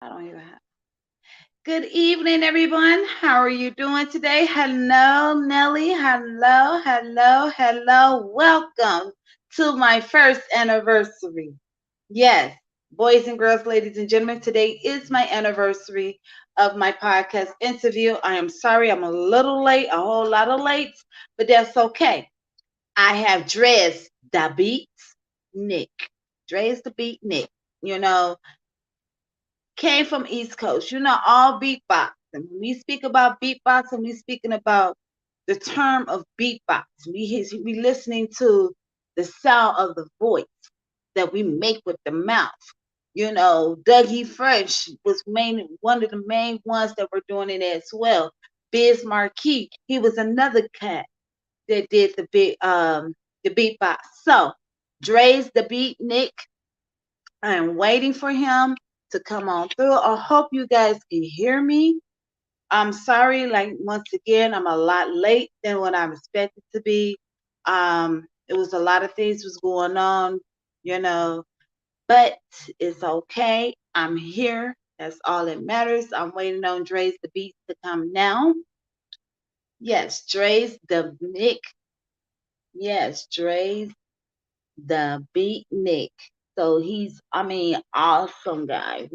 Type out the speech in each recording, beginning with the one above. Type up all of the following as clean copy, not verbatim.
I don't even have. Good evening, everyone. How are you doing today? Hello, Nelly. Hello, hello, hello. Welcome to my first anniversary. Yes, boys and girls, ladies and gentlemen, today is my anniversary of my podcast interview. I am sorry I'm a little late, a whole lot of late, but that's okay. I have Drez the Beat Nick. Drez the Beat Nick. You know, came from East Coast. All beatbox. And when we speak about beatboxing, we speaking about the term of beatbox. We listening to the sound of the voice that we make with the mouth. Dougie Fresh was one of the main ones that were doing it as well. Biz Marquis, he was another cat that did the beatbox. So Dre's the beat Nick. I am waiting for him to come on through. I hope you guys can hear me. I'm sorry, like once again, I'm a lot late than what I'm expected to be. It was a lot of things was going on, you know, but it's okay. I'm here. That's all that matters. I'm waiting on Dre's the Beats to come now. Yes, Dre's the Nick. Yes, Dre's the Beat Nick. So awesome guy.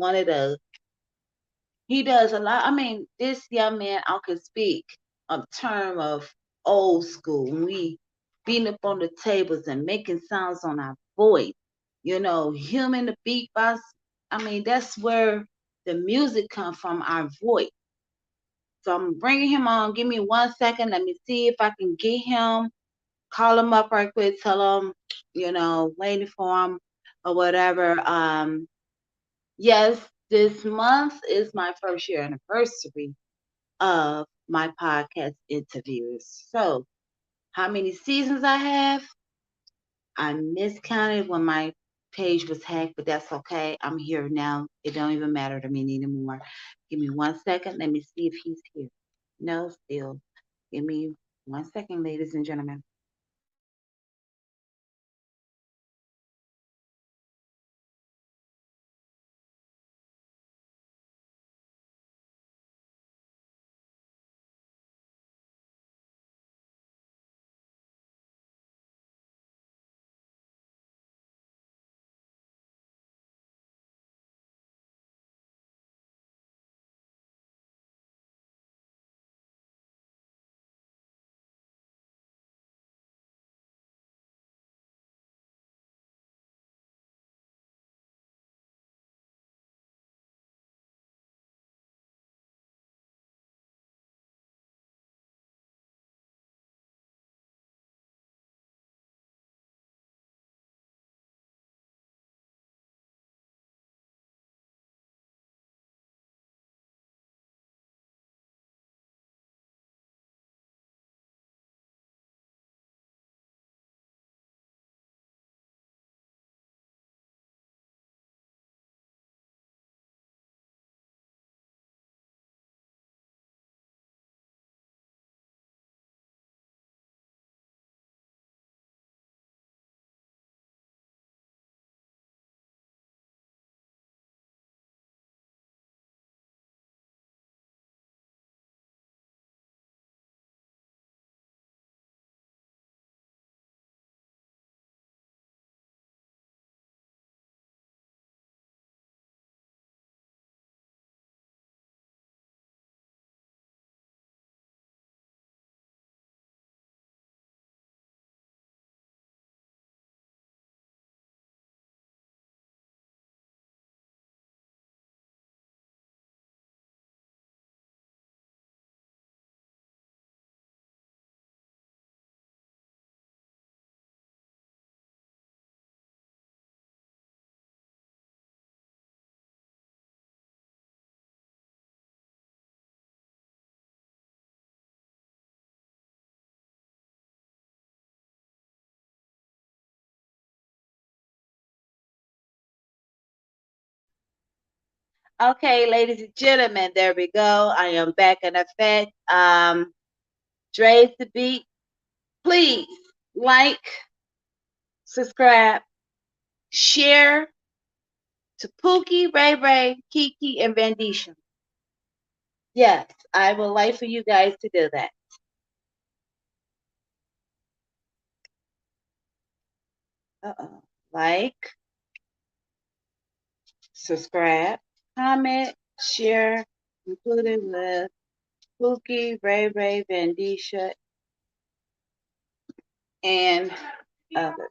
He does a lot. This young man, I could speak a term of old school. We beating up on the tables and making sounds on our voice. Him and the beatbox. That's where the music comes from, our voice. So I'm bringing him on. Give me 1 second. Let me see if I can get him. Call him up right quick. Tell him, waiting for him or whatever. Yes, this month is my first year anniversary of my podcast interviews. So, how many seasons I have? I miscounted when my page was hacked, but that's okay. I'm here now. It don't even matter to me anymore. Give me 1 second. Let me see if he's here. No, still. Give me 1 second, ladies and gentlemen. Okay, ladies and gentlemen, there we go. I am back in effect. Dre's the Beat. Please like, subscribe, share to Pookie, Ray Ray, Kiki, and Vandisha. Yes, I would like for you guys to do that. Uh-oh. Like, subscribe, comment, share, including with Pookie, Ray Ray, Vandisha, and others.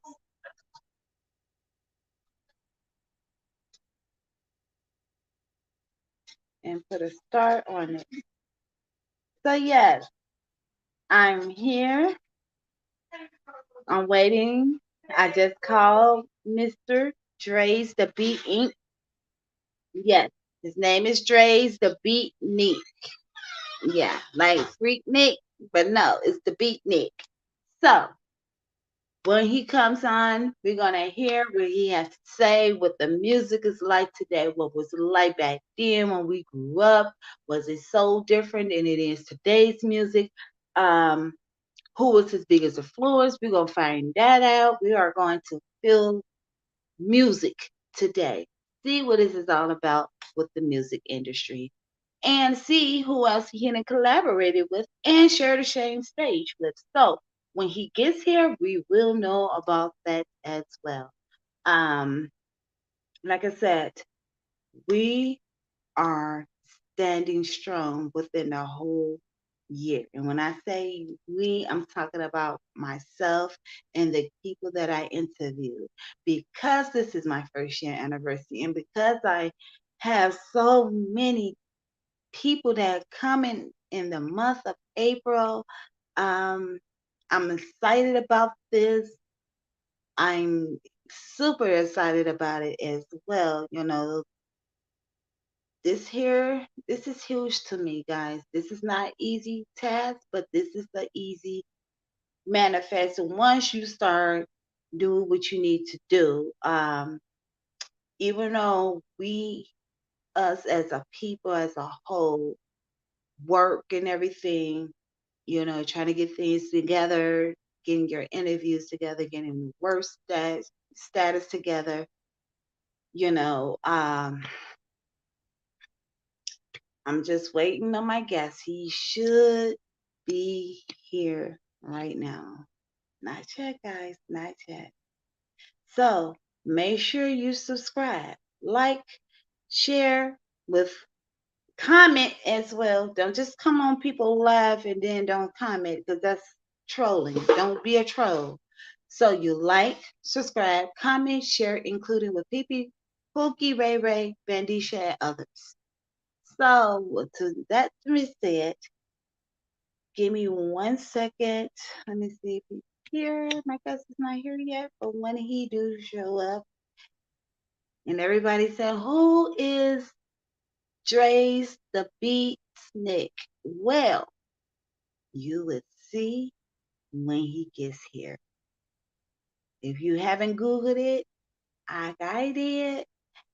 And put a star on it. So yes, I'm here. I'm waiting. I just called Mr. Dre's the Beat Inc. Yes, his name is Dre's the Beat Nick. Yeah, like Freak Nick, but no, it's the Beat Nick. So when he comes on, we're gonna hear what he has to say, what the music is like today, what was it like back then when we grew up. Was it so different than it is today's music? Um, who was his biggest influence? We're gonna find that out. We are going to feel music today. See what this is all about with the music industry. And see who else he had collaborated with and shared the same stage with. So when he gets here, we will know about that as well. Um, like I said, we are standing strong within the whole year. And when I say we, I'm talking about myself and the people that I interviewed. Because this is my first year anniversary and because I have so many people that come in the month of April, um, I'm excited about this. I'm super excited about it as well. You know, this is huge to me, guys. This is not easy task, but this is the easy manifest. And once you start doing what you need to do, even though us as a people, as a whole, work and everything, you know, trying to get things together, getting your interviews together, getting work status together, you know, I'm just waiting on my guest. He should be here right now. Not yet, guys. Not yet. So make sure you subscribe, like, share with comment as well. Don't just come on people live and then don't comment because that's trolling. Don't be a troll. So you like, subscribe, comment, share, including with PP, Pookie, Ray Ray, Vandisha, and others. So to that being said, give me 1 second. Let me see if he's here. My guest is not here yet, but when he do show up, and everybody said, "Who is Dre's the Beatnik?" Well, you would see when he gets here. If you haven't Googled it, like I did,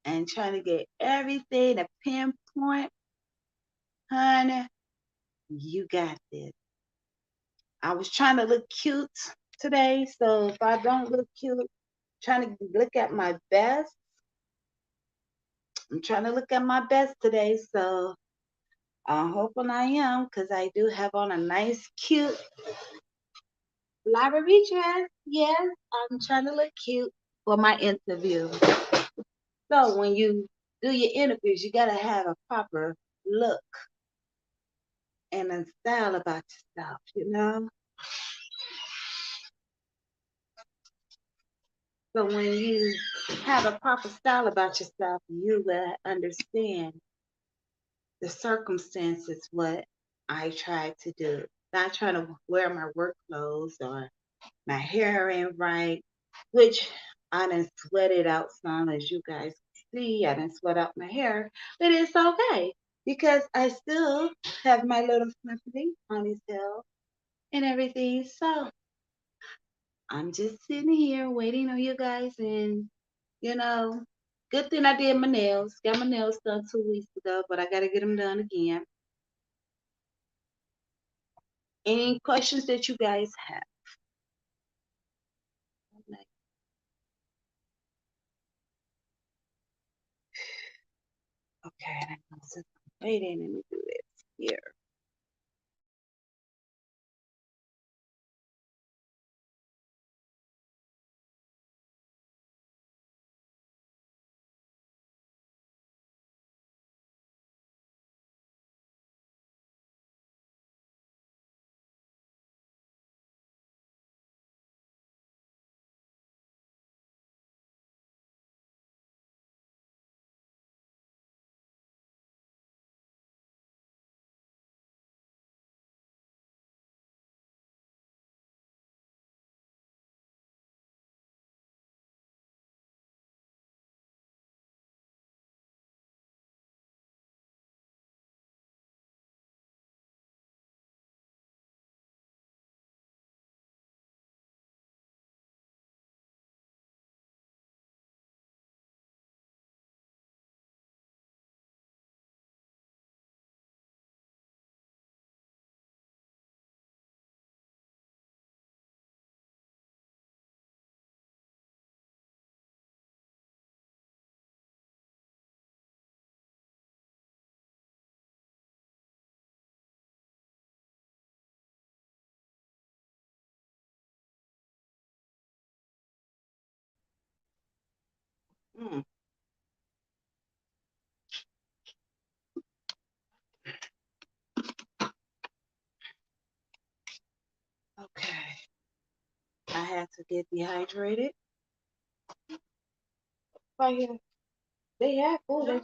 and trying to get everything to pinpoint, honey, you got this. I was trying to look cute today, so if I don't look cute, trying to look at my best. I'm trying to look at my best today, so I'm hoping I am, because I do have on a nice, cute library dress. Yes, I'm trying to look cute for my interview. So when you do your interviews, you gotta have a proper look and a style about yourself, you know? So when you have a proper style about yourself, you will understand the circumstances, what I try to do. Not trying to wear my work clothes or my hair ain't right, which I done sweated out some, as you guys see. I done sweat out my hair, but it's okay because I still have my little symphony ponytail and everything. So I'm just sitting here waiting on you guys, and you know, good thing I did my nails. Got my nails done 2 weeks ago, but I gotta get them done again. Any questions that you guys have? Okay, since I'm waiting, let me do this here. Mm, okay. I had to get dehydrated. Right here. They have food.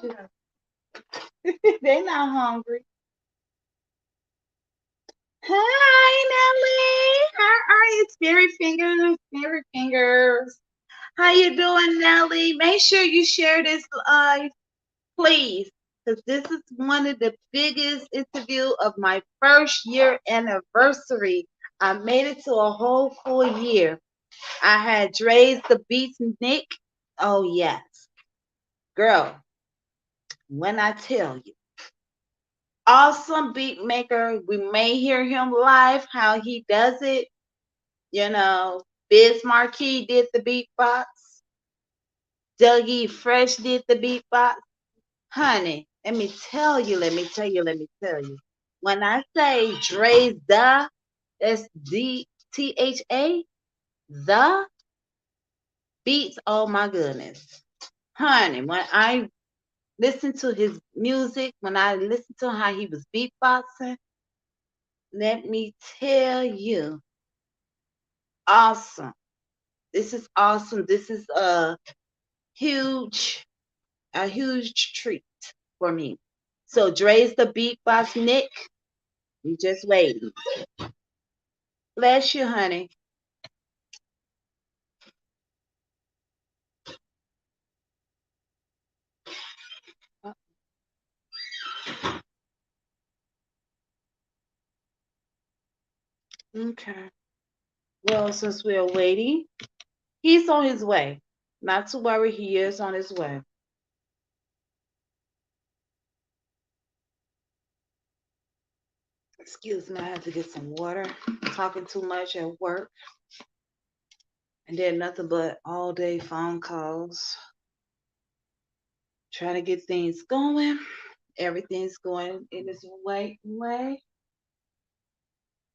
They not hungry. Hi, Nelly. How are you? Spirit fingers, spirit fingers. How you doing, Nelly? Make sure you share this live, please, because this is one of the biggest interview of my first year anniversary. I made it to a whole full year. I had Dre's the Beats Nick. Oh yes, girl. When I tell you, awesome beat maker. We may hear him live how he does it. You know, Biz Marquis did the beatbox. Dougie Fresh did the beatbox. Honey, let me tell you. When I say Dre's that's DTHA, the beats, oh my goodness. Honey, when I listen to his music, when I listen to how he was beatboxing, let me tell you, awesome. This is awesome. This is a huge treat for me. So Dre's the beatbox Nick. You just wait. Bless you, honey. Okay. Well, since we're waiting, he's on his way. Not to worry, he is on his way. Excuse me, I have to get some water. I'm talking too much at work. And then nothing but all day phone calls. Trying to get things going. Everything's going in its way.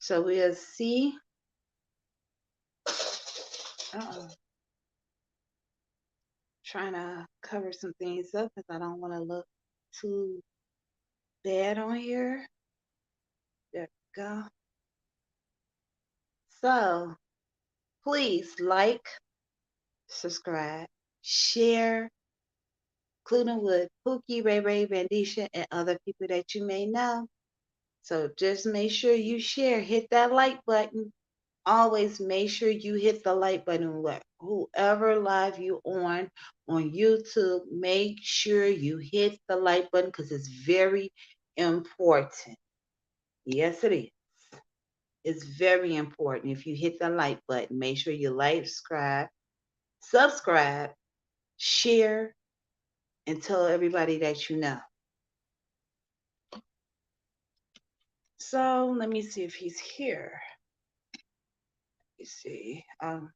So we'll see. Uh-oh. Trying to cover some things up because I don't want to look too bad on here. There we go. So please like, subscribe, share, including with Pookie, Ray Ray, Vandisha, and other people that you may know. So just make sure you share. Hit that like button. Always make sure you hit the like button. Whoever live you on YouTube, make sure you hit the like button because it's very important. Yes, it is. It's very important. If you hit the like button, make sure you like, subscribe, share, and tell everybody that you know. So let me see if he's here. Let me see. Um,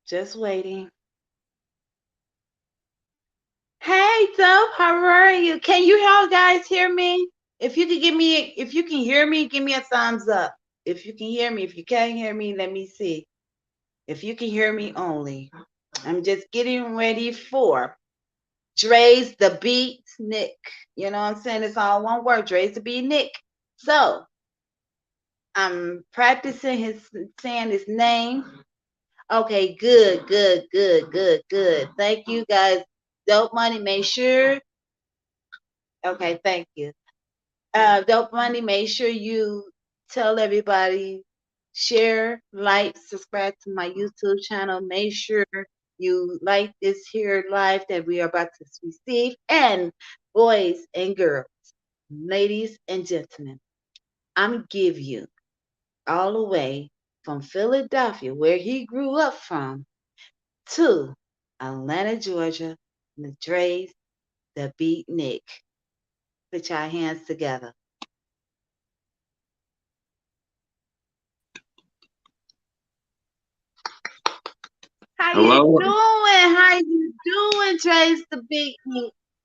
Just waiting. Hey, Dope, how are you? Can you all guys hear me? If you if you can hear me, give me a thumbs up. If you can hear me, if you can't hear me, let me see. If you can hear me only. I'm just getting ready for Dre's the Beat Nick. You know what I'm saying? It's all one word, Dre's the Beat Nick. So I'm practicing saying his name. Okay, good, good, good, good, good. Thank you guys. Dope Money, make sure. Okay, thank you. Dope Money, make sure you tell everybody, share, like, subscribe to my YouTube channel. Make sure you like this here live that we are about to receive. And boys and girls, ladies and gentlemen, I'm give you all the way from Philadelphia, where he grew up from, to Atlanta, Georgia, the Dre's, the Beatnik. Put your hands together. How you Hello, doing? How you doing, Dre's, the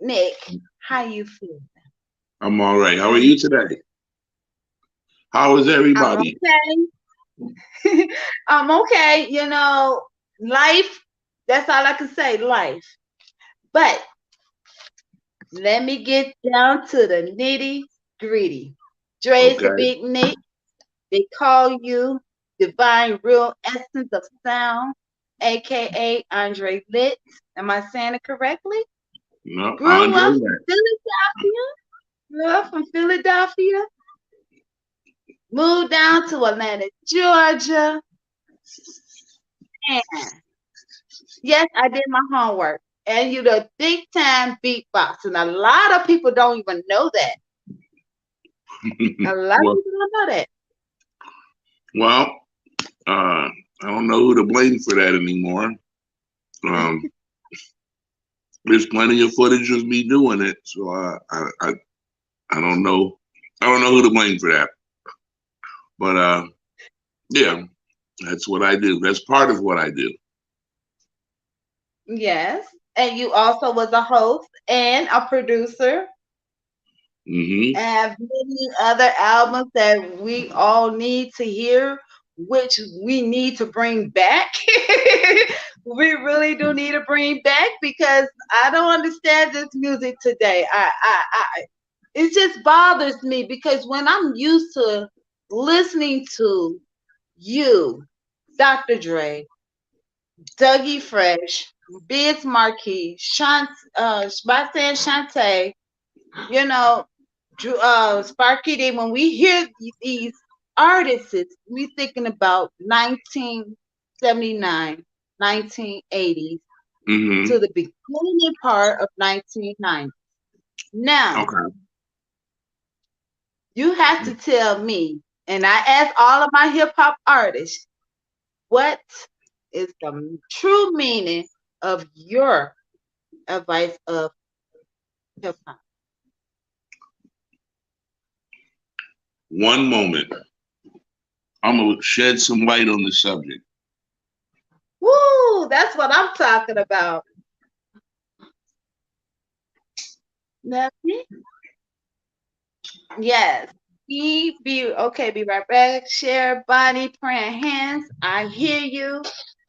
Beatnik? How you feeling? I'm all right. How How are you? you today? How is I'm everybody? okay. I'm okay. You know, life. That's all I can say. Life. But let me get down to the nitty gritty. Dre's the Okay. Beatnik. They call you Divine Real Essence of Sound, aka Andre Lit. Am I saying it correctly? No, Grew Andre. up from Philadelphia. Grew up from Philadelphia. Moved down to Atlanta, Georgia. And yes, I did my homework. And you the big time beatbox. And a lot of people don't even know that. A lot of well, people don't know that. well, I don't know who to blame for that anymore. Um, there's plenty of footage of me doing it, so I don't know. I don't know who to blame for that. But yeah, that's what I do. That's part of what I do. Yes. And you also was a host and a producer. Hmm. And many other albums that we all need to hear, which we need to bring back. We really do need to bring back because I don't understand this music today. It just bothers me because when I'm used to listening to you, Dr. Dre, Dougie Fresh, Biz Marquis, Roxanne Shante, you know, Sparky Day, when we hear these artists, we thinking about 1979, 1980s to Hmm. the beginning part of 1990. Now, Okay. you have to tell me, and I ask all of my hip hop artists, what is the true meaning of your advice of hip hop? One moment. I'm gonna shed some light on the subject. Woo, that's what I'm talking about. Nothing. Yes. Be okay, be right back. Share body, praying hands. I hear you.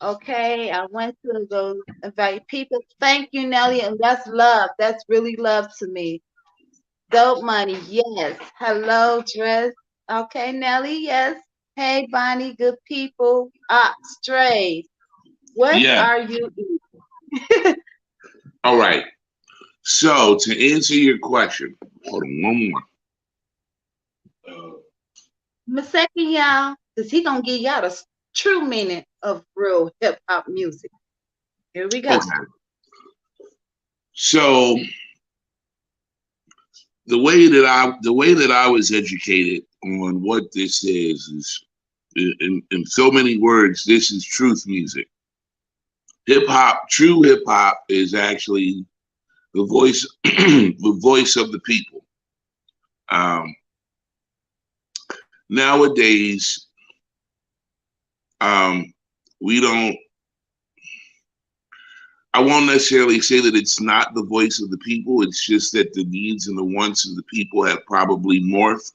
Okay. I went to go invite people. Thank you, Nelly. And that's love. That's really love to me. Dope money. Yes. Hello, dress. Okay, Nelly. Yes. Hey, Bonnie, good people. Strays. What Yeah. are you eating? All right. So to answer your question, hold on one more. My second, y'all, because he gonna give y'all the true meaning of real hip hop music. Here we go. Okay. So the way that I was educated on what this is in so many words, this is truth music. Hip hop, true hip hop is actually the voice the voice of the people. Um, nowadays, um, we don't I won't necessarily say that it's not the voice of the people. It's just that the needs and the wants of the people have probably morphed.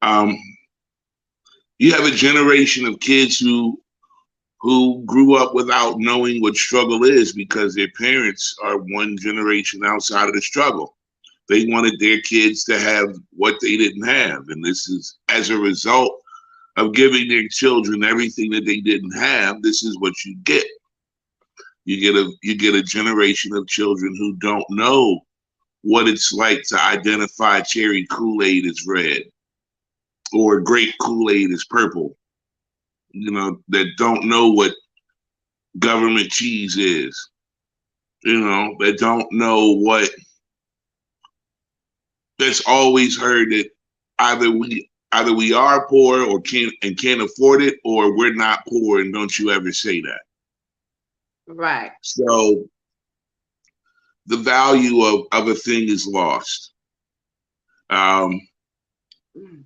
Um, you have a generation of kids who grew up without knowing what struggle is because their parents are one generation outside of the struggle. They wanted their kids to have what they didn't have, and this is as a result of giving their children everything that they didn't have. This is what you get. You get a generation of children who don't know what it's like to identify cherry Kool-Aid as red or grape Kool-Aid as purple. That don't know what government cheese is. That don't know what that's always heard that either we are poor or can't afford it, or we're not poor and don't you ever say that. Right. So the value of a thing is lost. Um, Mm.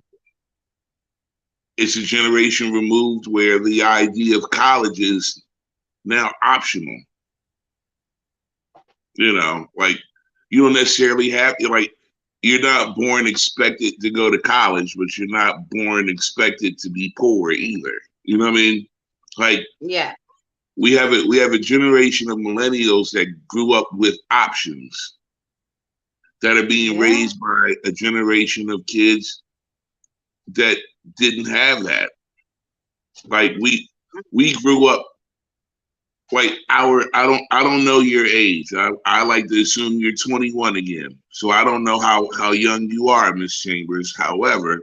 it's a generation removed where the idea of college is now optional. Like you don't necessarily have to like you're not born expected to go to college, but you're not born expected to be poor either. You know what I mean? Like Yeah. we have a generation of millennials that grew up with options that are being Yeah. raised by a generation of kids that didn't have that. Like we grew up like I don't know your age. I like to assume you're 21 again. So I don't know how young you are, Miss Chambers. However,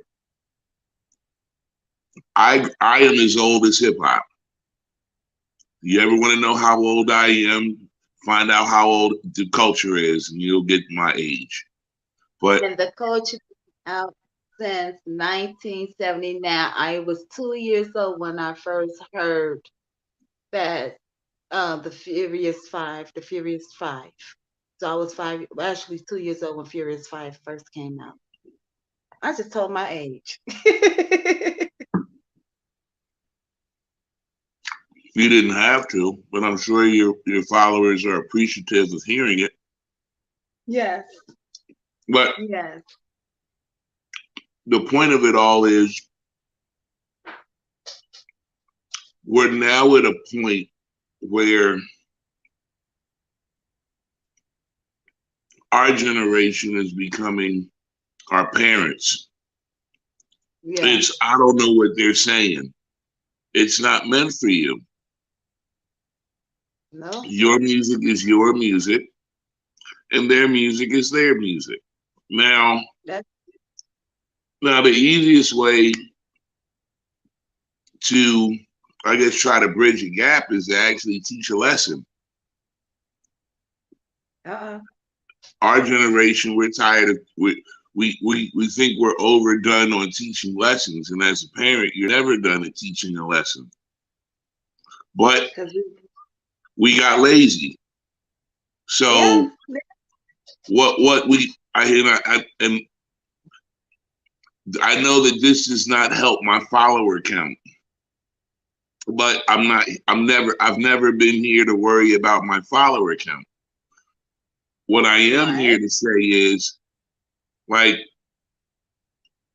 I am as old as hip hop. You ever want to know how old I am? Find out how old the culture is, and you'll get my age. But And the coach has been out since 1979. I was 2 years old when I first heard that the Furious Five, the Furious Five. So I was five, well, actually 2 years old when Furious Five first came out. I just told my age. you didn't have to. But I'm sure your followers are appreciative of hearing it. Yes, But yes, the point of it all is we're now at a point where our generation is becoming our parents. yes. I don't know what they're saying. It's not meant for you. No, Your music is your music, and their music is their music. Now, that's now the easiest way to, I guess, try to bridge a gap is to actually teach a lesson. uh-uh. Our generation, we're tired of we think we're overdone on teaching lessons, and as a parent, you're never done at teaching a lesson. But Because we got lazy. yeah, So what we I and I know that this does not help my follower count, but I've never been here to worry about my follower count. What I am right. here to say is, like,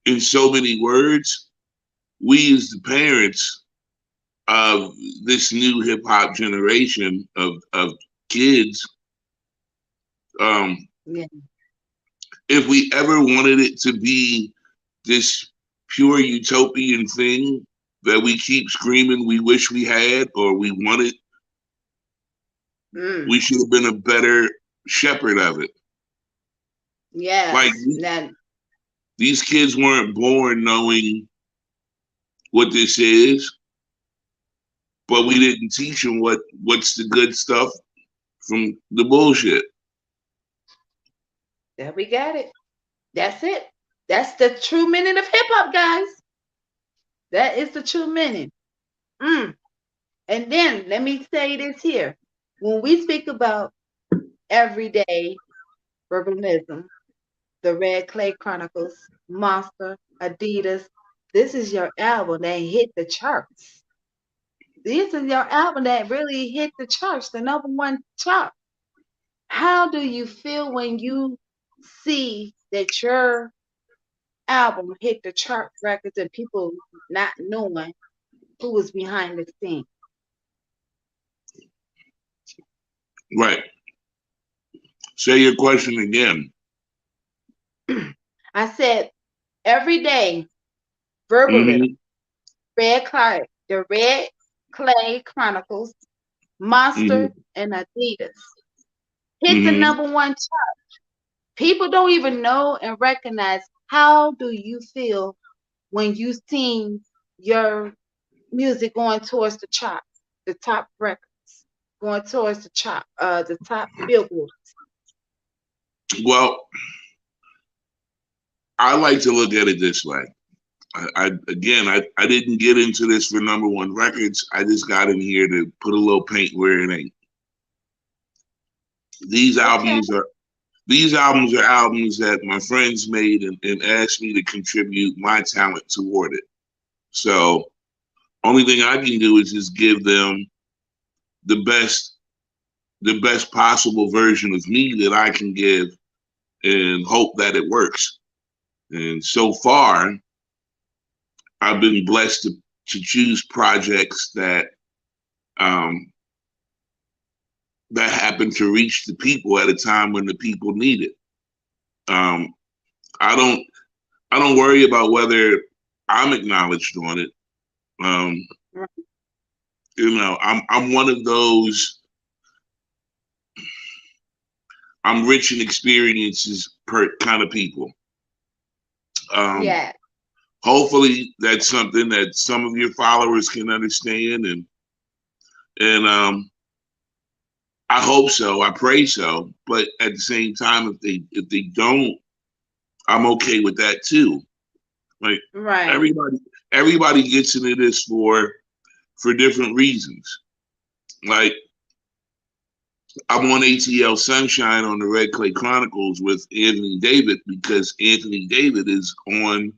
in so many words, we as the parents of this new hip hop generation of kids, um, Yeah. if we ever wanted it to be this pure utopian thing that we keep screaming we wish we had or we wanted, Mm, we should have been a better shepherd of it. Like yes. Now, these kids weren't born knowing what this is, but we didn't teach them what's the good stuff from the bullshit. there we got it. That's it. That's the true meaning of hip hop, guys. That is the true meaning. Mm. And then let me say this here. When we speak about everyday urbanism, the Red Clay Chronicles, Monster, Adidas, this is your album that hit the charts. These are your album that really hit the charts, the number one chart. How do you feel when you see that your album hit the chart records and people not knowing who was behind the scene? Right. Say your question again. I said every day, verbally, Mm-hmm. The Red Clay Chronicles, Monster, Mm-hmm. and Adidas hit the Mm-hmm. number one chart. People don't even know and recognize. How do you feel when you seen your music going towards the chart, the top records, going towards the top billboard? Well, I like to look at it this way. I didn't get into this for number one records. I just got in here to put a little paint where it ain't. These Okay. albums are these albums are albums that my friends made and asked me to contribute my talent toward it. So only thing I can do is just give them the best the best possible version of me that I can give and hope that it works. And so far, I've been blessed to choose projects um, that happen to reach the people at a time when the people need it. Um, I don't I don't worry about whether I'm acknowledged on it. Um, I'm one of those. I'm rich in experiences per kind of people. Um, Yeah. Hopefully, that's something that some of your followers can understand, and I hope so. I pray so. But at the same time, if they don't, I'm okay with that too. Like Right. everybody everybody gets into this for different reasons. Like I'm on ATL Sunshine on the Red Clay Chronicles with Anthony David because Anthony David is on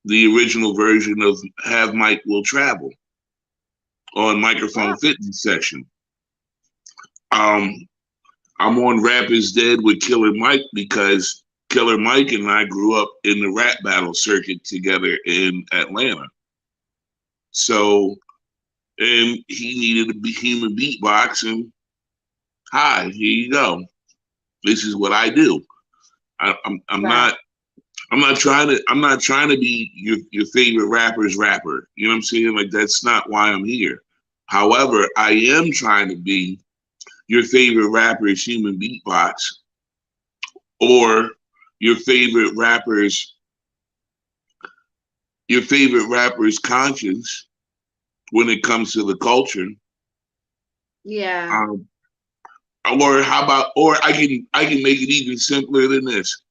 the original version of Have Mike Will Travel on Wow. Microphone Fitness Session. Um, I'm on Rap is Dead with Killer Mike because Killer Mike and I grew up in the rap battle circuit together in Atlanta. So, and he needed a human beatbox, and hi, here you go. This is what I do. I'm Right. not trying to be your favorite rapper's rapper. You know what I'm saying? Like that's not why I'm here. However, I am trying to be your favorite rapper's human beatbox or your favorite rapper's your favorite rapper's conscience when it comes to the culture. Yeah. Um, or how about or I can make it even simpler than this.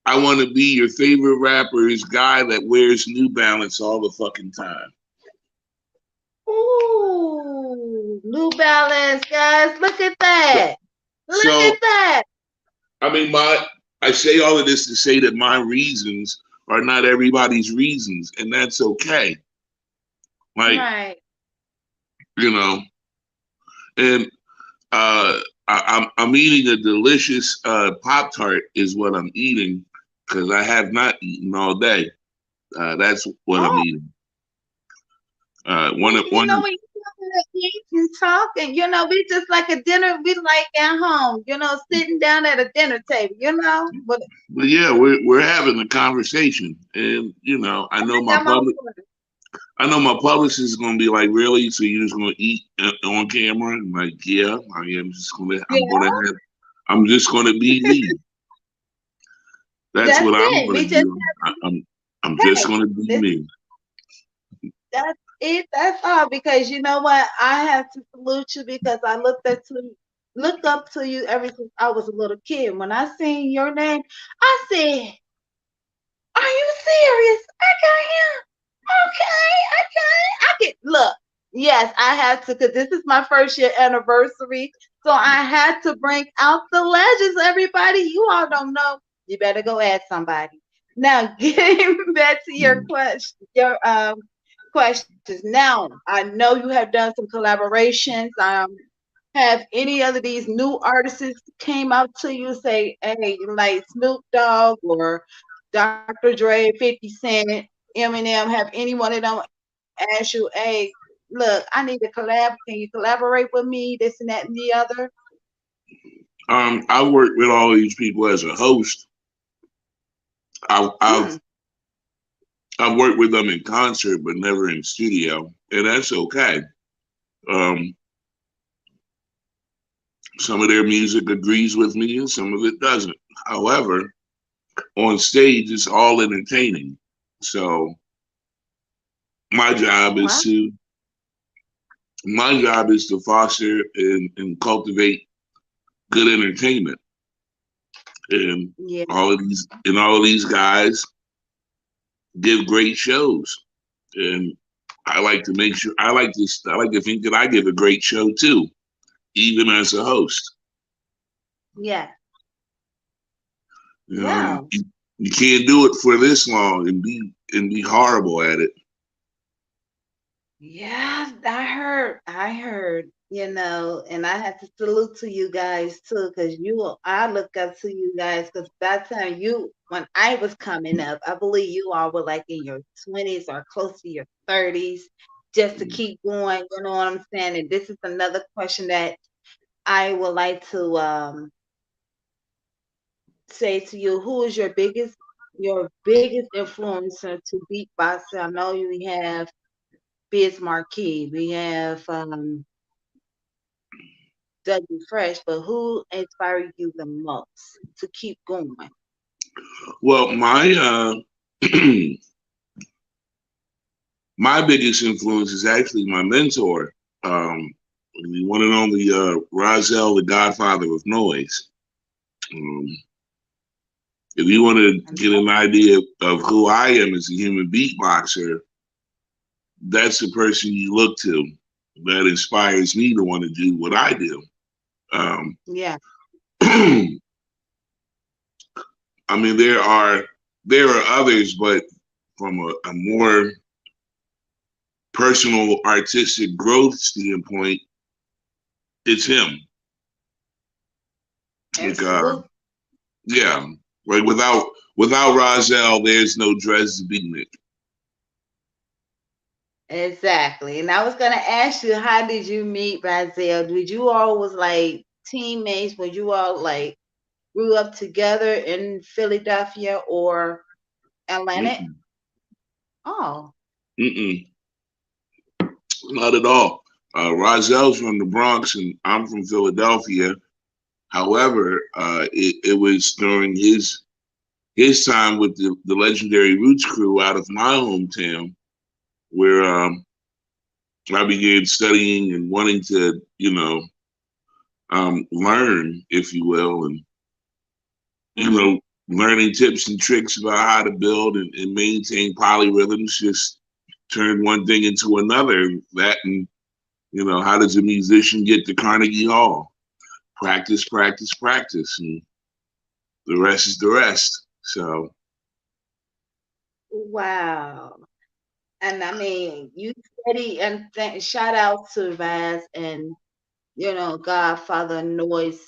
I want to be your favorite rapper's guy that wears New Balance all the fucking time. Ooh, New Balance, guys. Look at that. Look So at that. I mean, I say all of this to say that my reasons are not everybody's reasons, and that's okay. Like Right. you know, and I'm eating a delicious Pop Tart is what I'm eating because I have not eaten all day. That's what I'm Oh, eating. well, One of when you eat and talking, we just like a dinner. We like at home, sitting down at a dinner table, But but yeah, we're having a conversation, and I got my water. I know my publicist is gonna be like, really? So you're just gonna eat on camera? I'm like, yeah, I am just gonna. Yeah, I'm just gonna be me. That's that's what I'm it. gonna We just do. I'm just right. gonna be This me. That's it. That's all. Because you know what? I have to salute you because I look up to you ever since I was a little kid. When I seen your name, I said, "Are you serious? I got him. Okay, okay. I get look. Yes, I had to because this is my first year anniversary. So I had to bring out the legends. Everybody, you all don't know. You better go ask somebody. Now, getting back to your questions. Now, I know you have done some collaborations. Have any of these new artists came out to you say, hey, like Snoop Dogg or Dr. Dre, 50 Cent, Eminem, have any one of them asked you, hey, look, I need to collab. Can you collaborate with me? This and that and the other. I worked with all these people as a host. I've, Mm, I've I've worked with them in concert, but never in studio, and that's okay. Um, some of their music agrees with me, and some of it doesn't. However, on stage, it's all entertaining. So my oh, job is to my job is to foster and cultivate good entertainment, and yeah, all of these guys give great shows, and I like to make sure I like to think that I give a great show too, even as a host. yeah. You know, Wow. you can't do it for this long and be horrible at it. Yeah, I heard, and I have to salute to you guys too, because I look up to you guys, because that time when I was coming up, I believe you all were like in your 20s or close to your 30s, just to keep going, you know what I'm saying? And this is another question that I would like to say to you, who is your biggest influencer to beatbox? I know you have Biz Marquee. We have Dougie Fresh, but who inspired you the most to keep going? Well, my biggest influence is actually my mentor, the one and only Rozelle, the Godfather of Noise. Um, if you want to And get an idea of who I am as a human beatboxer, that's the person you look to that inspires me to want to do what I do. Um, yeah, I mean, there are others, but from a more personal artistic growth standpoint, it's him. and Like, salute. yeah, like without Rozelle, there's no Dresthabeatnik. Exactly. And I was gonna ask you, how did you meet Razel? Did you all was like teammates? Were you all like grew up together in Philadelphia or Atlanta? Mm-mm, Oh, mm-mm, not at all. Rozelle's from the Bronx, and I'm from Philadelphia. However, it was during his time with the legendary Roots crew out of my hometown where I began studying and wanting to, learn, if you will, and you mm-hmm. know, learning tips and tricks about how to build and maintain polyrhythms. Just turn one thing into another. That and how does a musician get to Carnegie Hall? Practice, practice, practice, and the rest is the rest. So, Wow. And I mean, you steady and shout out to Raz and Godfather Noise.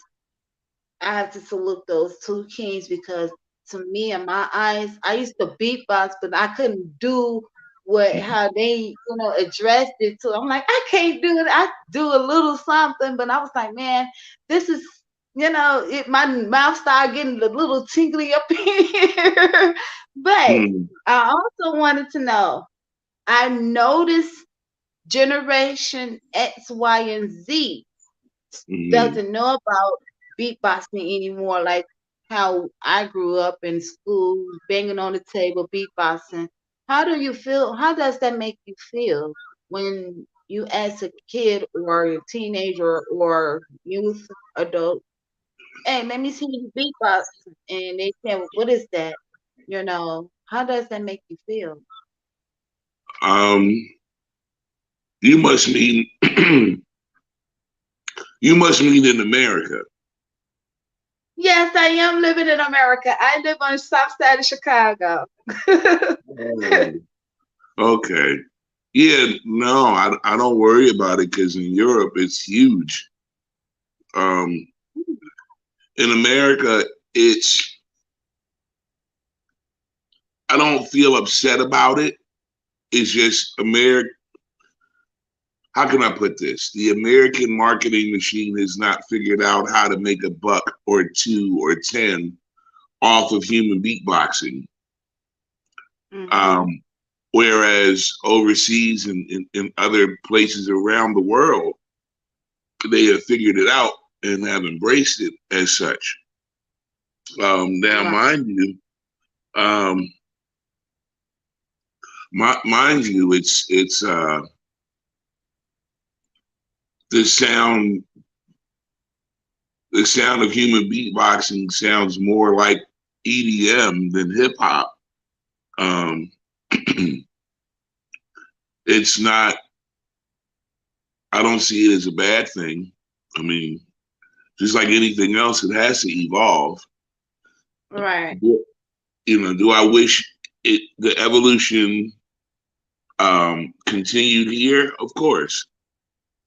I have to salute those two kings because to me, in my eyes, I used to beatbox, but I couldn't do what how they addressed it. So I'm like, I can't do it. I do a little something, but I was like, man, this is my mouth started getting a little tingly up here. But mm, I also wanted to know. I noticed Generation X, Y, and Z mm. doesn't know about beatboxing anymore, like how I grew up in school, banging on the table, beatboxing. How do you feel? How does that make you feel when you, as a kid or a teenager or youth adult, hey, let me see you beatbox, and they say, "What is that?" How does that make you feel? Um, you must mean you must mean in America. Yes, I am living in America. I live on the south side of Chicago. Oh, okay. Yeah, no, I don't worry about it because in Europe it's huge. Um, in America, it's I don't feel upset about it. It's just America. How can I put this? The American marketing machine has not figured out how to make a buck or two or 10 off of human beatboxing. Mm-hmm. Um, whereas overseas and in other places around the world, they have figured it out and have embraced it as such. Now, Right. um, mind you, the sound the sound of human beatboxing sounds more like EDM than hip hop. Um, it's not. I don't see it as a bad thing. I mean, just like anything else, it has to evolve. Right. Do I wish the evolution continued here? Of course,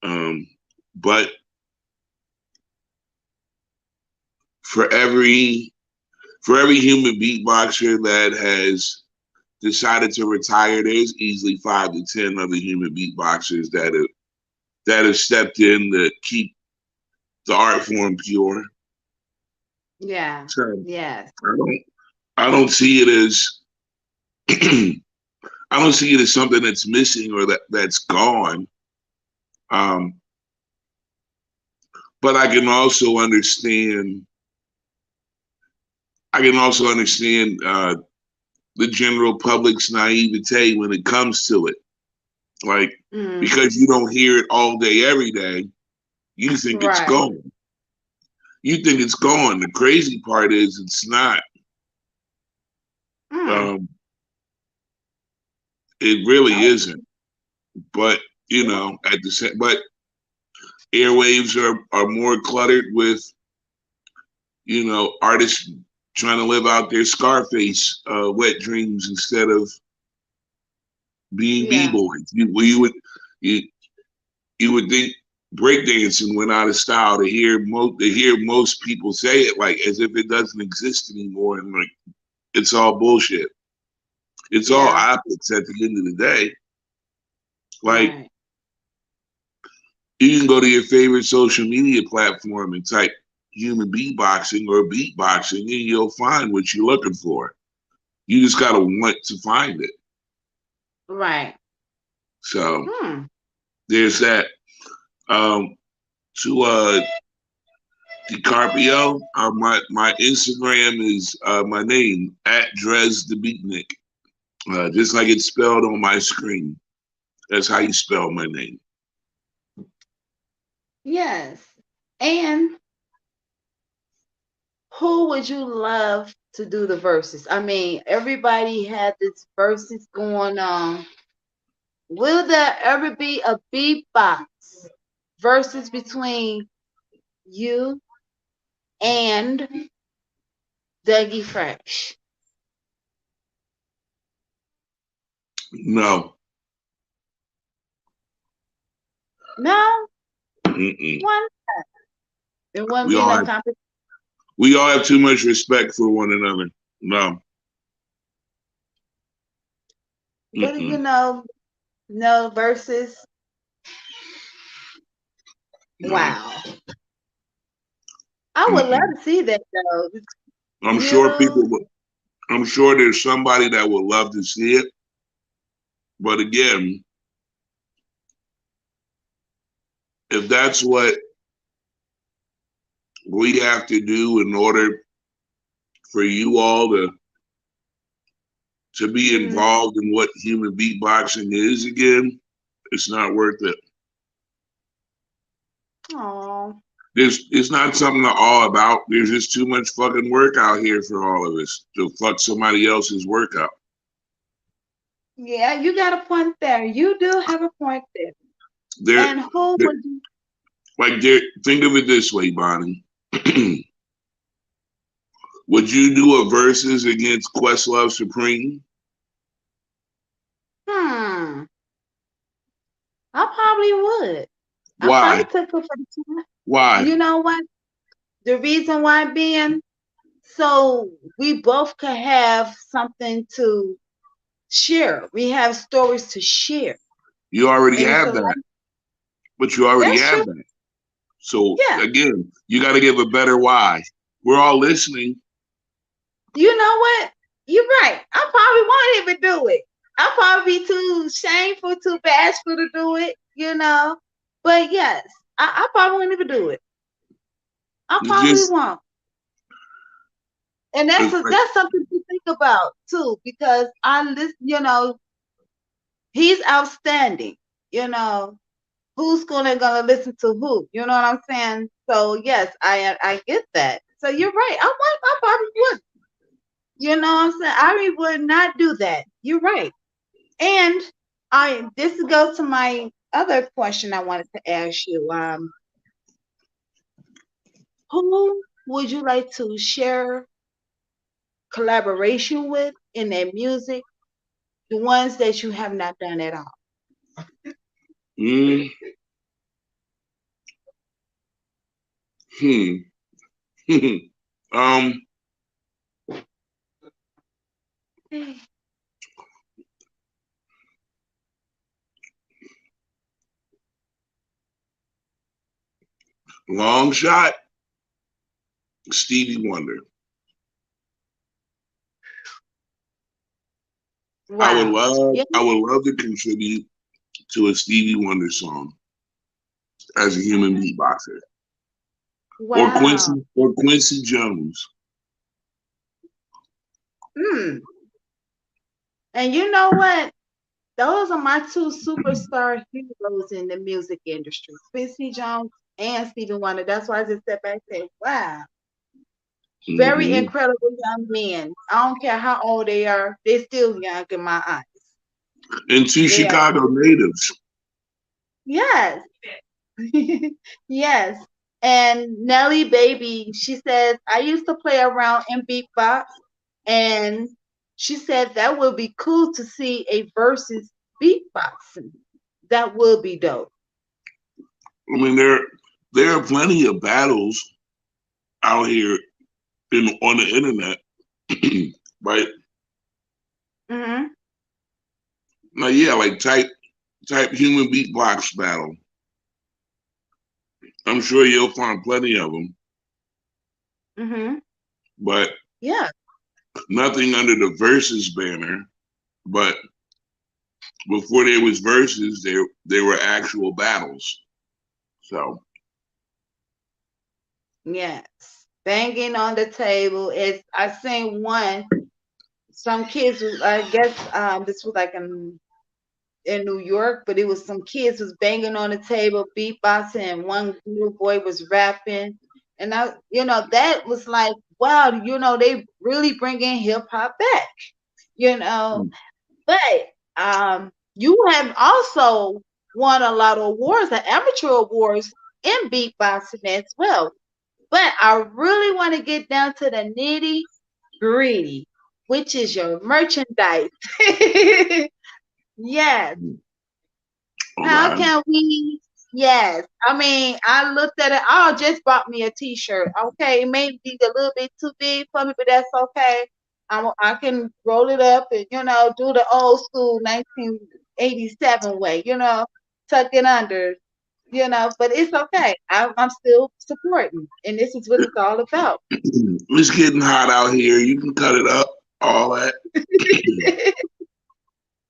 um, but for every human beatboxer that has decided to retire, there's easily 5 to 10 other human beatboxers that have stepped in to keep the art form pure. Yeah. So Yes. I don't I don't see it as I don't see it as something that's missing or that's gone. Um, but I can also understand the general public's naivete when it comes to it. Like Mm. because you don't hear it all day every day, you think it's Right. gone. You think it's gone. The crazy part is it's not. Mm. Um, it really Oh, isn't. But at the same, but airwaves are more cluttered with artists trying to live out their Scarface wet dreams instead of being yeah. b-boys. You you would think breakdancing went out of style to hear most people say it like as if it doesn't exist anymore, and like it's all bullshit. It's all Yeah. optics at the end of the day. Like Right. you can go to your favorite social media platform and type human beatboxing or beatboxing, and you'll find what you're looking for. You just gotta want to find it. Right. So Hmm. there's that. Um, to DiCarpio, my Instagram is my name at Dresthabeatnik, just like it's spelled on my screen. That's how you spell my name. Yes. And who would you love to do the verses? I mean, everybody had this verses going on. Will there ever be a beatbox verses between you and Dougie Fresh? No, No, mm-mm. one. There wouldn't we be all no have competition. we all have too much respect for one another. No, But mm-mm. no verses. No. Wow. I would love Mm-mm. to see that though. I'm sure You, I'm sure there's somebody that would love to see it, but again, if that's what we have to do in order for you all to be mm, involved in what human beatboxing is again, it's not worth it. oh, It's not something to awe about. There's just too much fucking work out here for all of us to fuck somebody else's work out. yeah, you got a point there. You do have a point there. There, And who there would you? like there. Think of it this way, Bonnie. Would you do a versus against Questlove Supreme? Hmm. probably would. I Why? probably took her for the time. Why? You know what? The reason why being so we both could have something to share. We have stories to share. You already And it's a have lot. that, but you already That's true. have that. So Yeah. again, you got to give a better why. We're all listening. You know what? You're right. I probably won't even do it. I'll probably be too shameful, too bashful to do it, you know. But yes, I probably won't even do it. I You probably just won't. And it's like that's something to think about too, because I listen, he's outstanding, you know. Who's gonna listen to who? You know what I'm saying? So yes, I get that. So you're right. I probably would. You know what I'm saying? I would not do that. You're right. And this goes to my other question I wanted to ask you. Who would you like to share collaboration with in their music? The ones that you have not done at all. mm, hmm, um, long shot, Stevie Wonder. Wow. Yeah. I would love to contribute to a Stevie Wonder song as a human beatboxer, Wow. Or Quincy Jones. Hmm. And you know what? Those are my two superstar heroes in the music industry, Quincy Jones and Stevie Wonder. That's why I just stepped back and said, wow, very Hmm. incredible young men. I don't care how old they are, they're still young in my eyes. And two They are, Chicago natives. yes, yes. And Nelly Baby, she says, I used to play around in beatbox, and she said that would be cool to see a versus beatboxing. That would be dope. I mean, there are plenty of battles out here on the internet, right? Hmm. Like yeah, like type human beatbox battle. I'm sure you'll find plenty of them, Hmm. but Yeah. nothing under the versus banner. But before there was verses, there were actual battles. So Yes. Banging on the table is I seen one. Some kids was I guess this was like in New York, but it was some kids was banging on the table, beatboxing, and one little boy was rapping. And that was like, wow, they really bringing hip hop back, you know. But you have also won a lot of awards, the amateur awards in beatboxing as well. But I really want to get down to the nitty gritty, which is your merchandise. Yes. How okay. can we? Yes. I mean, I looked at it. Oh, just bought me a T-shirt. Okay, it may be a little bit too big for me, but that's okay. I can roll it up and do the old school 1987 way. Tuck it under. But it's okay. I'm still supporting, and this is what it's all about. It's getting hot out here. You can cut it up, all that.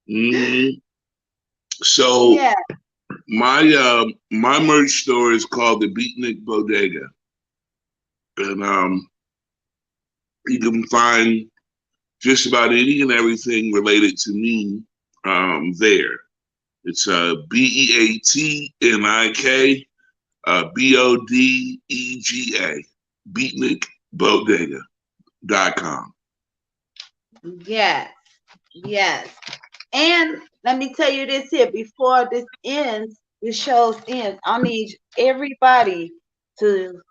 Hmm. So Yeah. my merch store is called the Beatnik Bodega, and you can find just about any and everything related to me there. It's BEATNIK BODEGA beatnikbodega.com. Yes. Yes. And let me tell you this here before this show ends, I need everybody to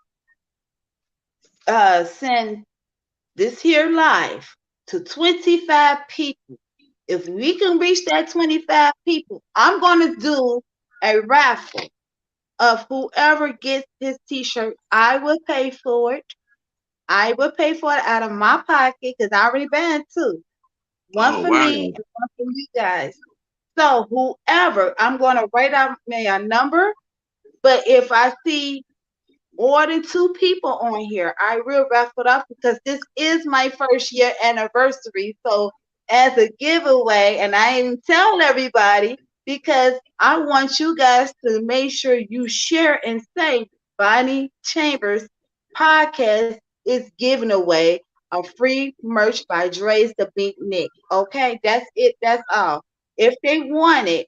send this here live to 25 people. If we can reach that 25 people, I'm going to do a raffle of whoever gets his t-shirt. I will pay for it. I will pay for it out of my pocket because I already banned two. One Oh for wow. me and one for you guys. So whoever, I'm going to write out me a number. But if I see more than two people on here, I will wrap it up because this is my first year anniversary. So as a giveaway, and I didn't tell everybody because I want you guys to make sure you share and say Bonnie Chambers podcast is giving away a free merch by Dre's the Beatnik. Okay, that's it. That's all. If they want it,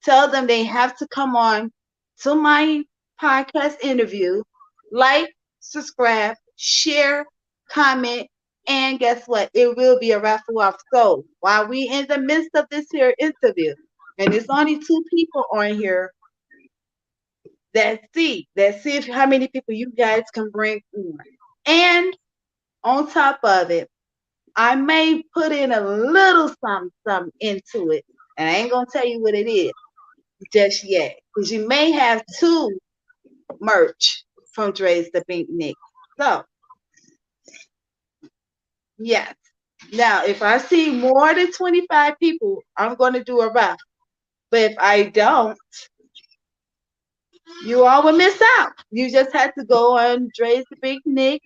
tell them they have to come on to my podcast interview, like, subscribe, share, comment, and guess what? It will be a raffle off. So while we in the midst of this here interview, and it's only two people on here, let's see if how many people you guys can bring on. And on top of it, I may put in a little something into it. And I ain't gonna tell you what it is just yet. Because you may have two merch from Dre's the Pink Nick. So, yes. Now, if I see more than 25 people, I'm going to do a raffle. But if I don't, you all will miss out. You just have to go on Dre's the Pink Nick,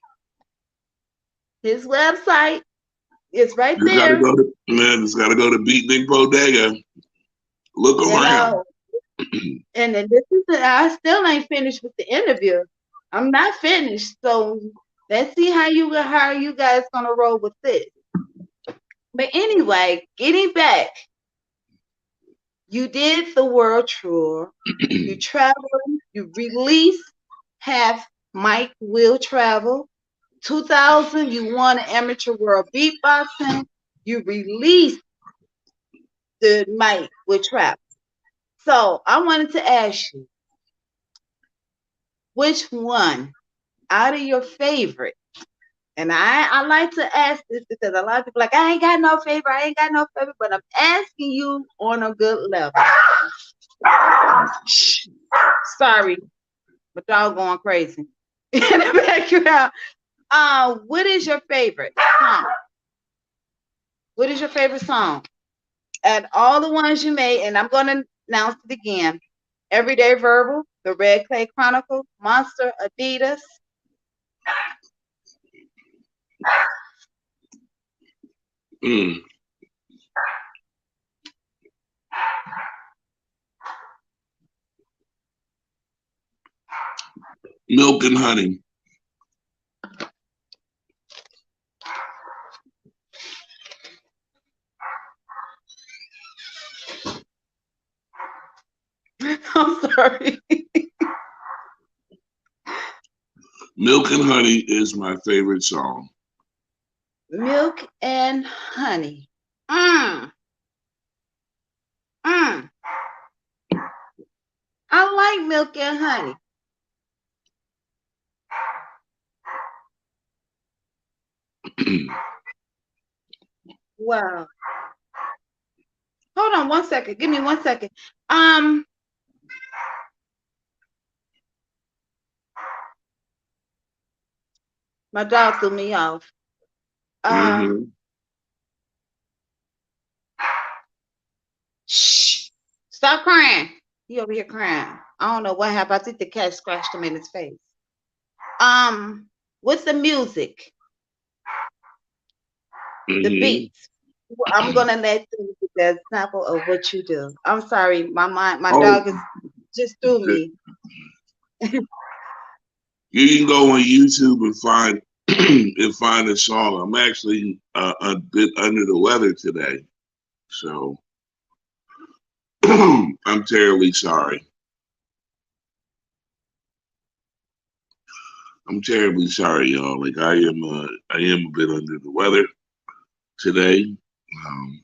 his website. It's right Just gotta there. go to man. Just gotta go to Beatnik Bodega. Look You around. know, and then this is I still ain't finished with the interview. I'm not finished. So let's see how you guys gonna roll with this. But anyway, getting back, you did the world tour, you traveled, you released half Mike Will Travel. 2000, you won an amateur world beatboxing. You released the Mike Will Travel. So I wanted to ask you, which one out of your favorite? And I like to ask this because a lot of people like, I ain't got no favorite, I ain't got no favorite, but I'm asking you on a good level. Sorry, my dog going crazy in the background. What is your favorite song? What is your favorite song? And all the ones you made, and I'm gonna announce it again. Everyday Verbal, The Red Clay Chronicle, Monster, Adidas. Mm. Milk and honey. I'm sorry. Milk and honey is my favorite song. Milk and honey. Mm, mm. I like milk and honey. Wow. Hold on one second. Give me 1 second. Um, my dog threw me off. Mm-hmm. Shh. Stop crying. He over here crying. I don't know what happened. I think the cat scratched him in his face. What's the music? The Mm-hmm. beats. I'm gonna let you get the example of what you do. I'm sorry, my Oh, dog is just threw me. you can go on YouTube and find and find a song. I'm actually a bit under the weather today, so I'm terribly sorry. I'm terribly sorry, y'all. Like I am a bit under the weather today. Um,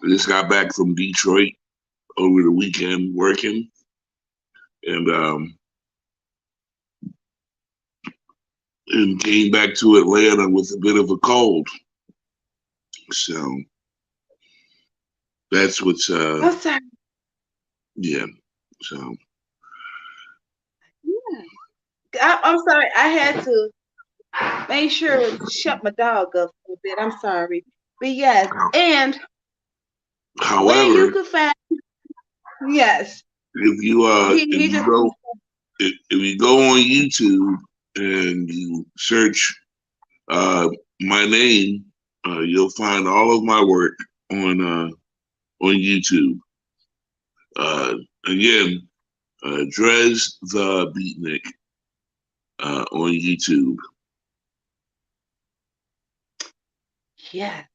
I just got back from Detroit over the weekend working, and and came back to Atlanta with a bit of a cold. So that's what's I'm sorry. yeah. So Yeah. I'm sorry. I had to make sure to shut my dog up a bit. I'm sorry. But yes, and where you however, could find, yes, if you if he you just, go if you go on YouTube and you search my name, you'll find all of my work on YouTube. Uh, again, Drez the Beatnik on YouTube. yes.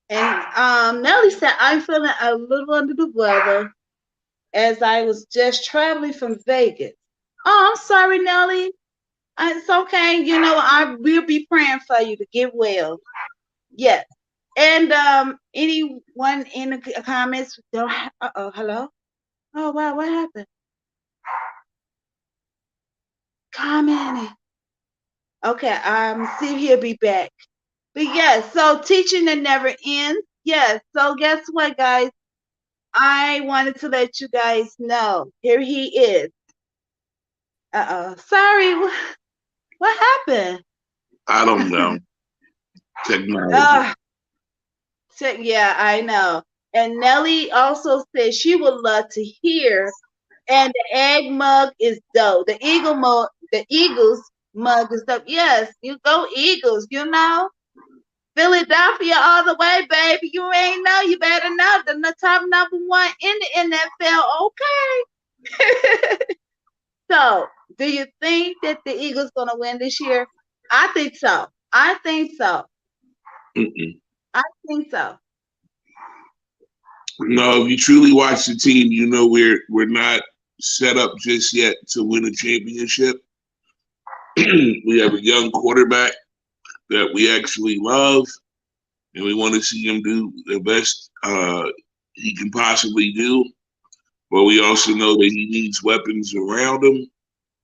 And Nelly said, I'm feeling a little under the weather as I was just traveling from Vegas. Oh, I'm sorry, Nelly. It's okay. You know, I will be praying for you to get well. Yes. And anyone in the comments? Uh-oh, hello? Oh, wow, what happened? Commenting. Okay, see if he'll be back. But yes, so teaching that never ends. Yes. So guess what, guys? I wanted to let you guys know. Here he is. Uh-oh. Sorry. What happened? I don't know technology. Ah, yeah, I know. And Nelly also said she would love to hear. And the egg mug is dope. The Eagles mug is dope. Yes, you go Eagles, you know. Philadelphia all the way, baby. You ain't know. You better know. The top number one in the NFL. Okay. So, do you think that the Eagles gonna win this year? I think so. I think so. Mm-mm. I think so. No, if you truly watch the team, you know we're not set up just yet to win a championship. We have a young quarterback that we actually love, and we want to see him do the best he can possibly do. But we also know that he needs weapons around him.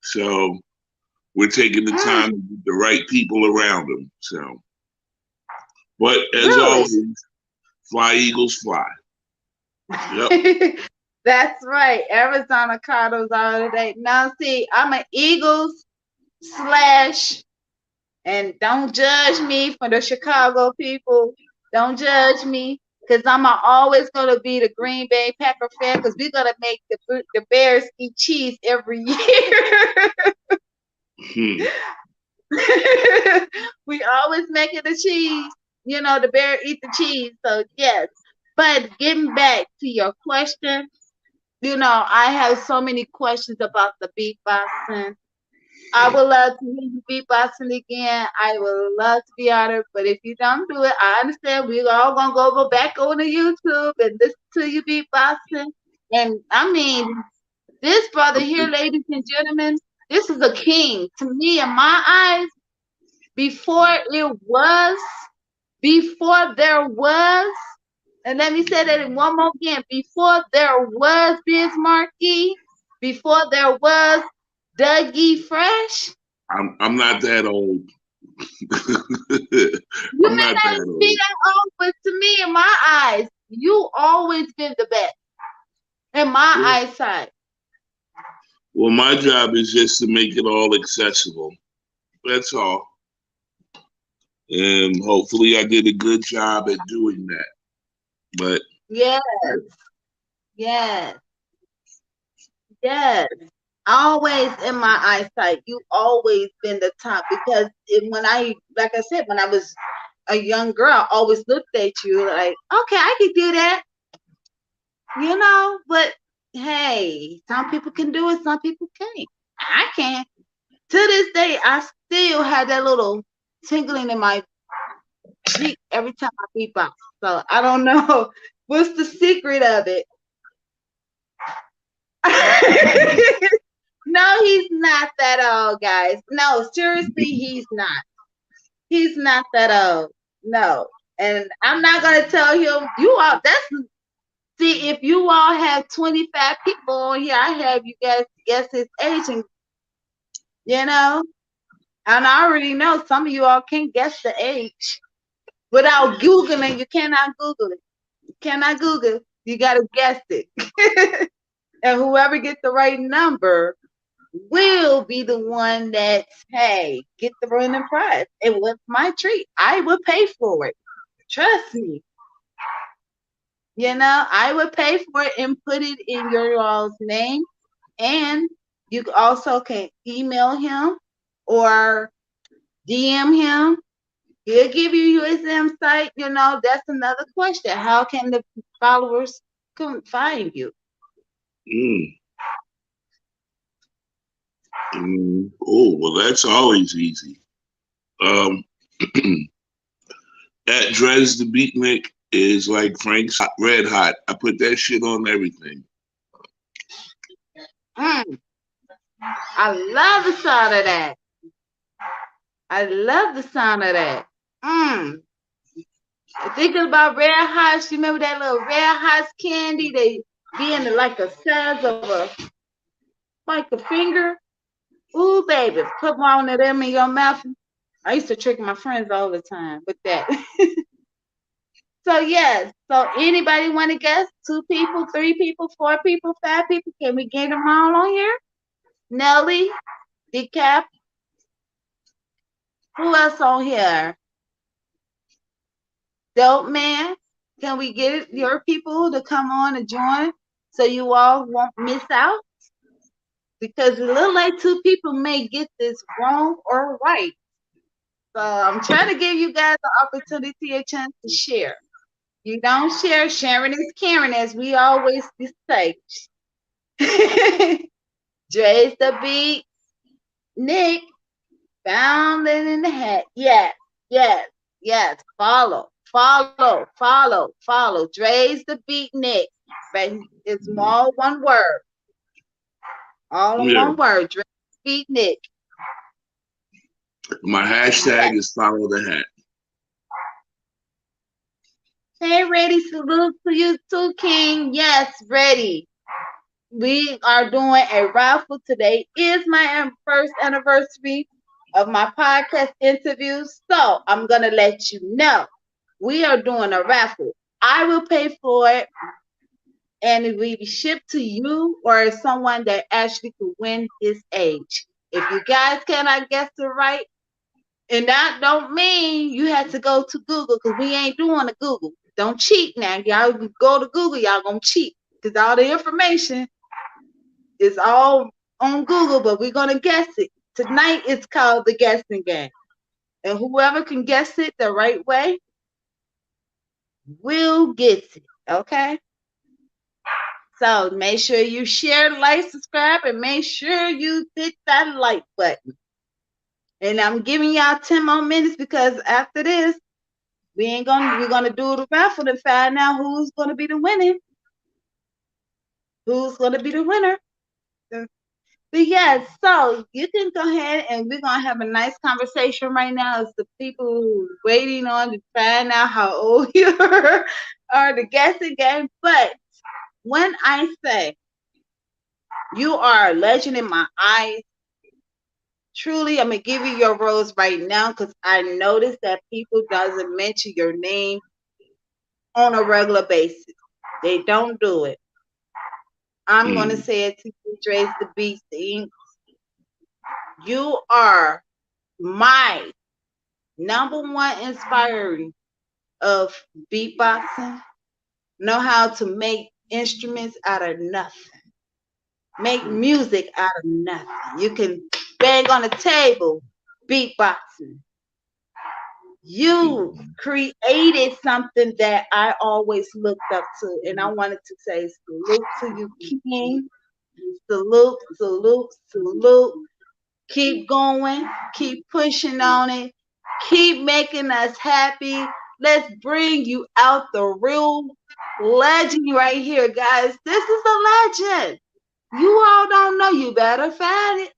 So we're taking the time to get the right people around him. So, but as Really? always, fly Eagles fly. Yep. That's right. Arizona Cardinals are today. Now, see, I'm an Eagles slash, and don't judge me for the Chicago people. Don't judge me because always going to be the Green Bay Packer fan because we're going to make the Bears eat cheese every year. Hmm. We always make it the cheese. You know, the bear eat the cheese. So, yes. But getting back to your question, I have so many questions about the beatboxing. I would love to hear you beatboxing again. I would love to be honored. But if you don't do it, I understand. We're all gonna go back over to YouTube and listen to you beatboxing. And I mean, this brother here, ladies and gentlemen, this is a king to me in my eyes. Before it was, before there was, and let me say that one more again. Before there was Biz Markie, before there was Dougie Fresh. I'm not that old. You I'm may not not that be old. that old, but to me, in my eyes, you always been the best. In my Well, eyesight. well, my job is just to make it all accessible. That's all. And hopefully I did a good job at doing that. But Yes, yes, yes. Always in my eyesight, you always been the top because like I said, when I was a young girl, I always looked at you like, okay, I can do that, but hey, some people can do it, some people can't. I can't. To this day, I still have that little tingling in my cheek every time I beatbox. So I don't know what's the secret of it. No, he's not that old, guys. No, seriously, he's not. He's not that old. No. And I'm not gonna tell him you all see if you all have 25 people on here, I have you guys guess his age you know, and I already know some of you all can't guess the age without Googling. You cannot Google it. You cannot Google. You gotta guess it. And whoever gets the right number will be the one that's, hey, get the winning prize. It was my treat. I would pay for it. Trust me. I would pay for it and put it in your all's name. And you also can email him or DM him. He'll give you his site. That's another question. How can the followers find you? Mm. Oh, well, that's always easy. Um, at Dresthabeatnik is like Frank's Red Hot. I put that shit on everything. Mm, I love the sound of that. I love the sound of that. Mm. Thinking about Red Hots, you remember that little Red Hots candy? They be in like the size of like a finger. Ooh, baby, put one of them in your mouth. I used to trick my friends all the time with that. So yes, so anybody want to guess? 2 people, 3 people, 4 people, 5 people? Can we get them all on here? Nelly, Decap. Who else on here? Dope Man. Can we get your people to come on and join so you all won't miss out? Because it looks like 2 people may get this wrong or right. So I'm trying to give you guys the opportunity, a chance to share. You don't share, sharing is caring, as we always say. Dre's the beat, Nick, found it in the hat. Yes, yes, yes. Follow. Dre's the beat, Nick. But it's all one word. All in Yeah. one word. Dre's the beat, Nick. My Yes. hashtag is follow the hat. Hey, ready? Salute to you too, King. Yes, ready. We are doing a raffle today. Is my first anniversary of my podcast interview. So I'm going to let you know. We are doing a raffle. I will pay for it and it will be shipped to you or someone that actually could win his age. If you guys cannot guess it right, and that don't mean you have to go to Google because we ain't doing a Google. Don't cheat now. Y'all go to Google, y'all gonna cheat because all the information is all on Google, but we're gonna guess it. Tonight it's called the guessing game. And whoever can guess it the right way will get it. Okay? So make sure you share, like, subscribe, and make sure you hit that like button. And I'm giving y'all 10 more minutes because after this, we're gonna do the raffle to find out who's gonna be the winning. Who's gonna be the winner? But yeah, so you can go ahead and we're gonna have a nice conversation right now as the people waiting on to find out how old you are the guessing game. But when I say you are a legend in my eyes, truly I'm gonna give you your rose right now because I noticed that people doesn't mention your name on a regular basis. They don't do it. I'm gonna Mm. say it to you, Dre's the Beast Inc. You are my number one inspiring of beatboxing. Know how to make instruments out of nothing. Make music out of nothing. You can bang on the table beatboxing. You created something that I always looked up to, and I wanted to say salute to you, King. Salute, salute, salute. Keep going, keep pushing on it, keep making us happy. Let's bring you out the real legend right here, guys. This is a legend. You all don't know, you better find it.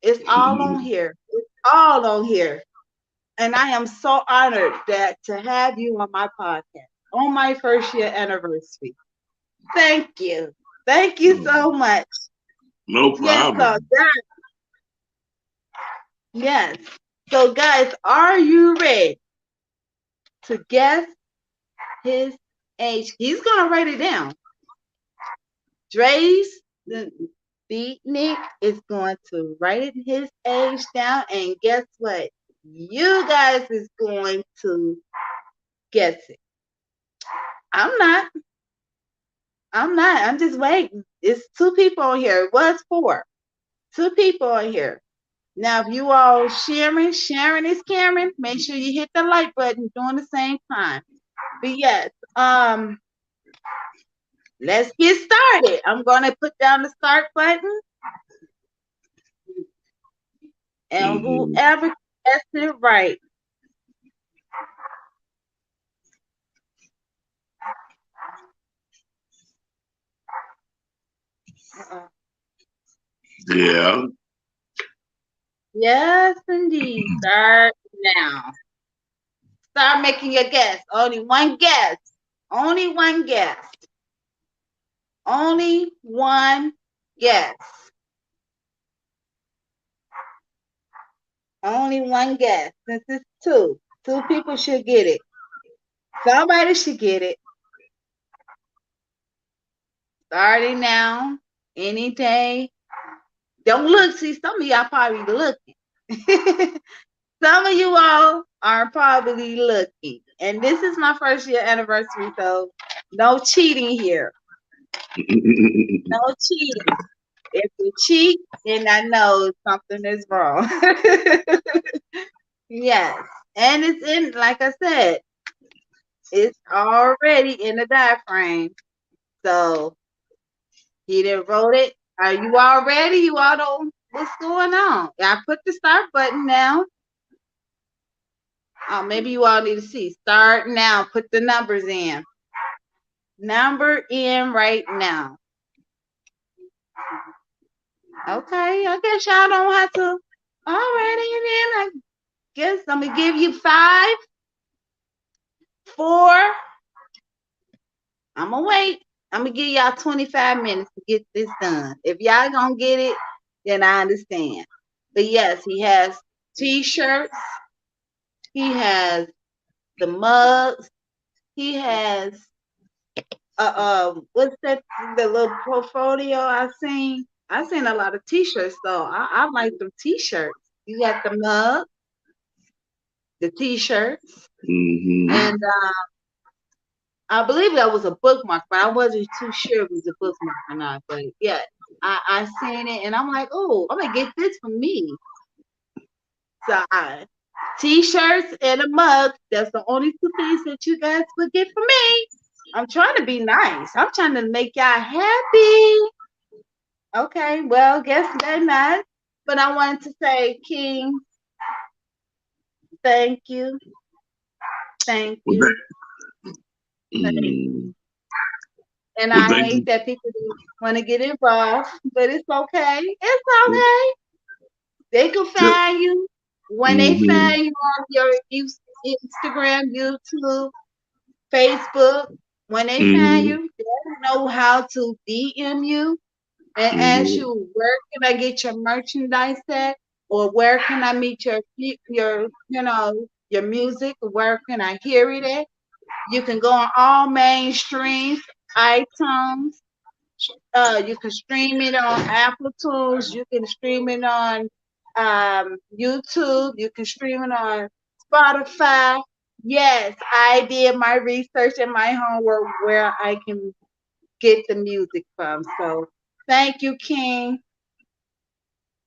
It's all on here. It's all on here. And I am so honored that to have you on my podcast on my first year anniversary. Thank you. Thank you so much. No Yes, so problem. guys, yes. So guys, are you ready to guess his age? He's gonna write it down. Dre's The beatnik is going to write his age down, and guess what? You guys is going to guess it. I'm not. I'm not. I'm just waiting. It's two people on here. It was four. Two people on here. Now, if you all sharing is Cameron, make sure you hit the like button during the same time. But yes, let's get started. I'm gonna put down the start button, and Mm-hmm. whoever gets it right. Uh-uh. Yeah. Yes, indeed. Start now. Start making your guess. Only one guess. Only one guess. Only one guess. Only one guess. Since it's two. Two people should get it. Somebody should get it. Starting now. Any day. Don't look. See, some of y'all probably looking. Some of you all are probably looking. And this is my first year anniversary, so no cheating here. No cheating. If you cheat, then I know something is wrong. Yes. And it's in, like I said, it's already in the diaphragm. So he didn't wrote it. Are you all ready? You all know what's going on. I put the start button now. Oh, maybe you all need to see. Start now. Put the numbers in. Number in right now. Okay, I guess y'all don't have to. All right, and then I guess I'm gonna give you 5, 4. I'm gonna wait. I'm gonna give y'all 25 minutes to get this done. If y'all gonna get it, then I understand. But yes, he has t-shirts. He has the mugs. He has what's that? The little portfolio I seen. I seen a lot of t-shirts though. I like them t-shirts. You got the mug, the t-shirts, Mm-hmm. and I believe that was a bookmark, but I wasn't too sure if it was a bookmark or not. But yeah, I seen it and I'm like, oh, I'm gonna get this for me. So t-shirts and a mug. That's the only two things that you guys would get for me. I'm trying to be nice. I'm trying to make y'all happy. Okay, well, guess they're not. But I wanted to say, King, thank you, thank Well, you, thank mm, you. And well, I thank hate you. that people want to get involved, but it's okay. It's okay. They can find you when they Mm-hmm. find you on your Instagram, YouTube, Facebook. When they find Mm-hmm. you, they know how to DM you and ask Mm-hmm. you where can I get your merchandise at, or where can I meet your your music, where can I hear it at? You can go on all mainstreams, iTunes. You can stream it on Apple Tools. You can stream it on YouTube. You can stream it on Spotify. Yes, I did my research and my homework where I can get the music from. So thank you, King.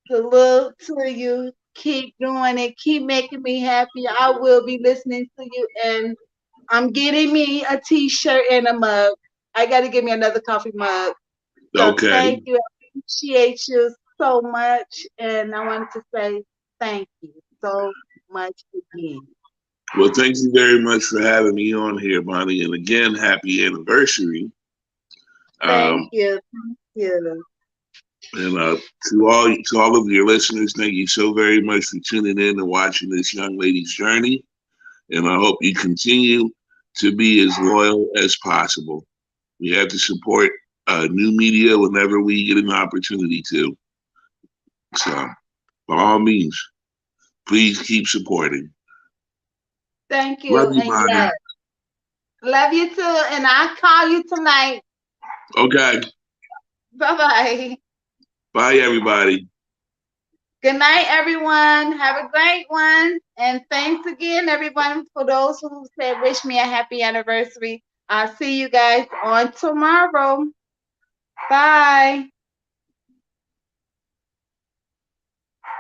Salute to you. Keep doing it. Keep making me happy. I will be listening to you, and I'm getting me a T-shirt and a mug. I got to get me another coffee mug. So Okay. thank you. I appreciate you so much. And I wanted to say thank you so much again. Well, thank you very much for having me on here, Bonnie. And again, happy anniversary. Thank Um, you. Thank you. and to all of your listeners, thank you so very much for tuning in and watching this young lady's journey. And I hope you continue to be as loyal as possible. We have to support new media whenever we get an opportunity to. So, by all means, please keep supporting. Thank Love you. you, And Bonnie. yes, love you too. And I'll call you tonight. Okay. Bye-bye. Bye, everybody. Good night, everyone. Have a great one. And thanks again, everyone, for those who said wish me a happy anniversary. I'll see you guys on tomorrow. Bye.